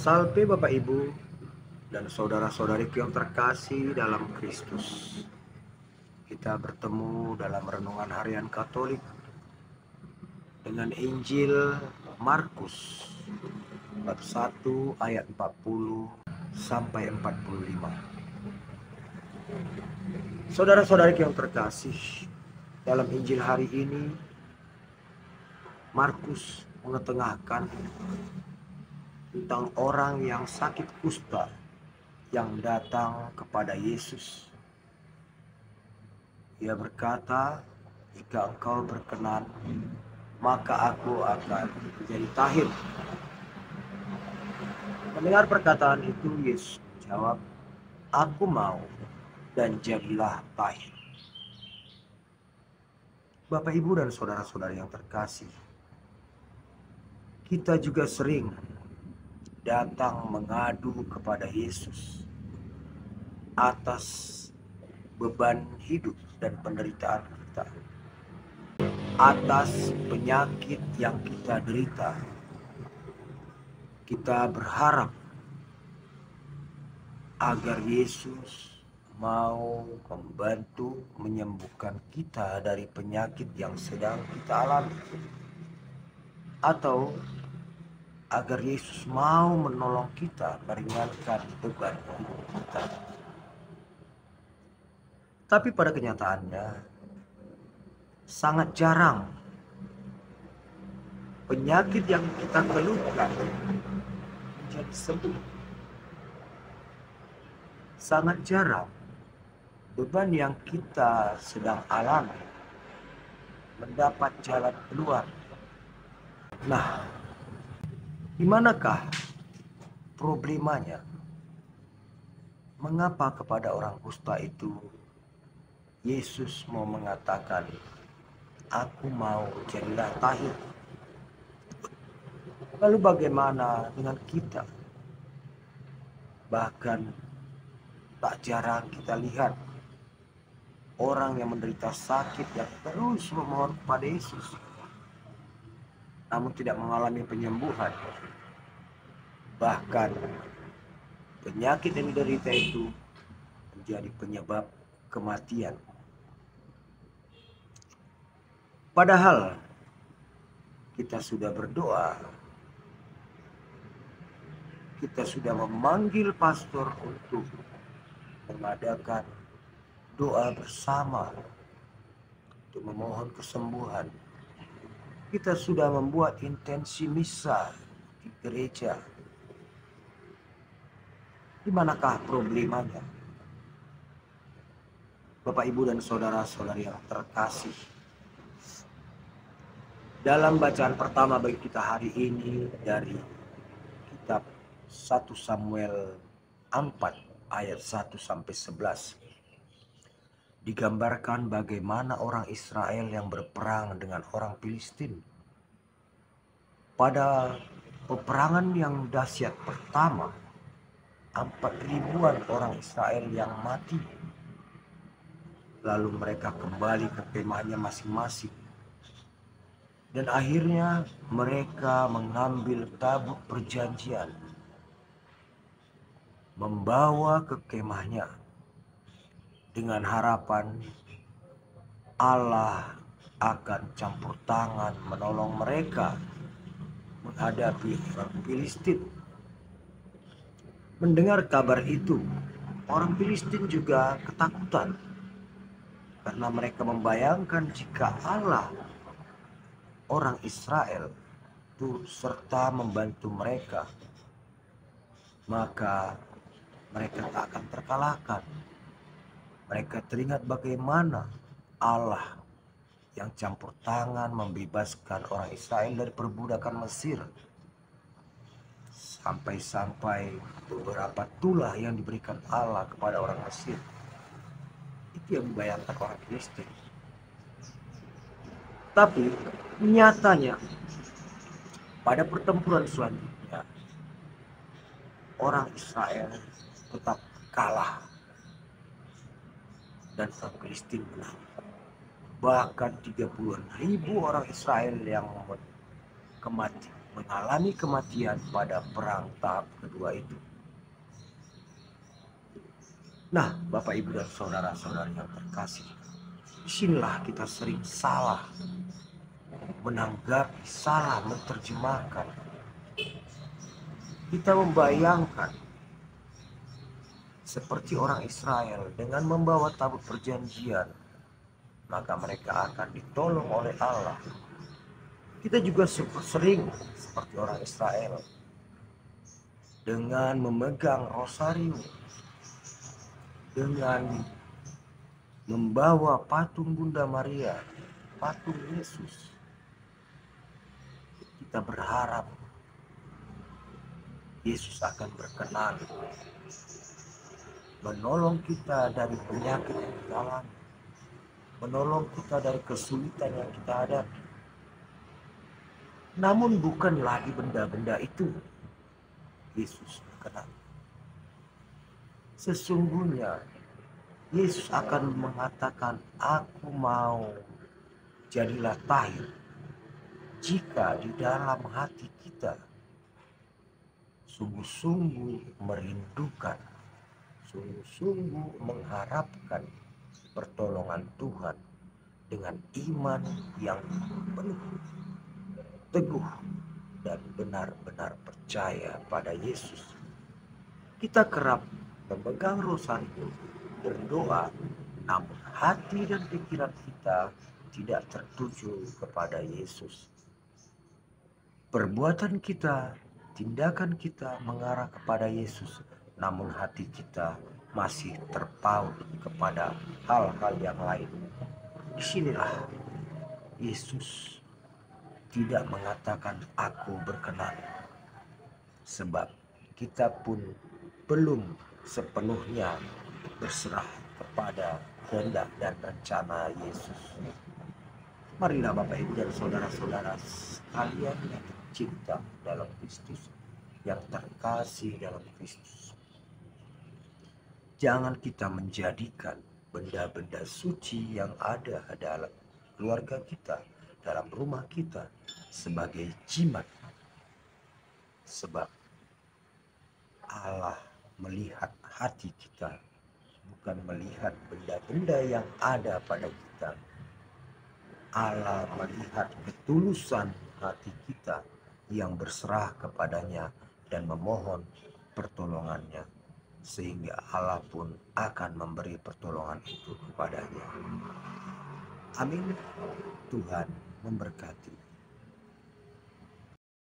Salve Bapak Ibu dan saudara-saudariku yang terkasih dalam Kristus. Kita bertemu dalam renungan harian Katolik dengan Injil Markus bab 1 ayat 40 sampai 45. Saudara-saudariku yang terkasih, dalam Injil hari ini Markus mengetengahkan tentang orang yang sakit kusta yang datang kepada Yesus. Ia berkata, "Jika engkau berkenan, maka aku akan menjadi tahir." Mendengar perkataan itu, Yesus menjawab, "Aku mau, dan jadilah tahir." Bapak, Ibu, dan saudara-saudari yang terkasih, kita juga sering datang mengadu kepada Yesus atas beban hidup dan penderitaan kita, atas penyakit yang kita derita. Kita berharap agar Yesus mau membantu menyembuhkan kita dari penyakit yang sedang kita alami, atau agar Yesus mau menolong kita meringankan beban hidup kita. Tapi pada kenyataannya sangat jarang penyakit yang kita keluhkan menjadi sembuh. Sangat jarang beban yang kita sedang alami mendapat jalan keluar. Nah, di manakah problemanya? Mengapa kepada orang kusta itu Yesus mau mengatakan, "Aku mau, jadilah tahir"? Lalu bagaimana dengan kita? Bahkan tak jarang kita lihat orang yang menderita sakit yang terus memohon kepada Yesus, namun tidak mengalami penyembuhan. Bahkan penyakit yang diderita itu menjadi penyebab kematian. Padahal kita sudah berdoa, kita sudah memanggil pastor untuk mengadakan doa bersama untuk memohon kesembuhan. Kita sudah membuat intensi misa di gereja. Di manakah problemanya? Bapak, Ibu, dan saudara-saudari yang terkasih, dalam bacaan pertama bagi kita hari ini dari kitab 1 Samuel 4 ayat 1 sampai 11 digambarkan bagaimana orang Israel yang berperang dengan orang Filistin. Pada peperangan yang dahsyat pertama, 4.000-an orang Israel yang mati. Lalu mereka kembali ke kemahnya masing-masing. Dan akhirnya mereka mengambil tabut perjanjian, membawa ke kemahnya dengan harapan Allah akan campur tangan menolong mereka menghadapi orang Filistin. Mendengar kabar itu, orang Filistin juga ketakutan karena mereka membayangkan jika Allah orang Israel turut serta membantu mereka, maka mereka tak akan terkalahkan. Mereka teringat bagaimana Allah yang campur tangan membebaskan orang Israel dari perbudakan Mesir, sampai-sampai beberapa tulah yang diberikan Allah kepada orang Mesir. Itu yang membayangkan orang Filistin. Tapi nyatanya pada pertempuran selanjutnya orang Israel tetap kalah dan orang Filistin menang. Bahkan 30.000 orang Israel yang mengalami kematian pada perang tahap kedua itu. Nah, Bapak Ibu dan saudara-saudara yang terkasih, disinilah kita sering salah menanggapi, salah menerjemahkan. Kita membayangkan seperti orang Israel dengan membawa tabut perjanjian, maka mereka akan ditolong oleh Allah. Kita juga sering seperti orang Israel dengan memegang rosario, dengan membawa patung Bunda Maria, patung Yesus. Kita berharap Yesus akan berkenan menolong kita dari penyakit yang kita alami, menolong kita dari kesulitan yang kita hadapi. Namun bukan lagi benda-benda itu Yesus berkenan. Sesungguhnya Yesus akan mengatakan, aku mau jadilah tahir jika di dalam hati kita sungguh-sungguh merindukan, sungguh-sungguh mengharapkan pertolongan Tuhan dengan iman yang penuh, teguh, dan benar-benar percaya pada Yesus. Kita kerap memegang rosario, berdoa, namun hati dan pikiran kita tidak tertuju kepada Yesus. Perbuatan kita, tindakan kita mengarah kepada Yesus, namun hati kita masih terpaut kepada hal-hal yang lain. Disinilah Yesus tidak mengatakan aku berkenan, sebab kita pun belum sepenuhnya berserah kepada kehendak dan rencana Yesus. Marilah Bapak Ibu dan saudara-saudara sekalian yang tercinta dalam Kristus, yang terkasih dalam Kristus, jangan kita menjadikan benda-benda suci yang ada dalam keluarga kita, dalam rumah kita, sebagai jimat. Sebab Allah melihat hati kita, bukan melihat benda-benda yang ada pada kita. Allah melihat ketulusan hati kita yang berserah kepadanya dan memohon pertolongannya, sehingga Allah pun akan memberi pertolongan itu kepadanya. Amin. Tuhan memberkati.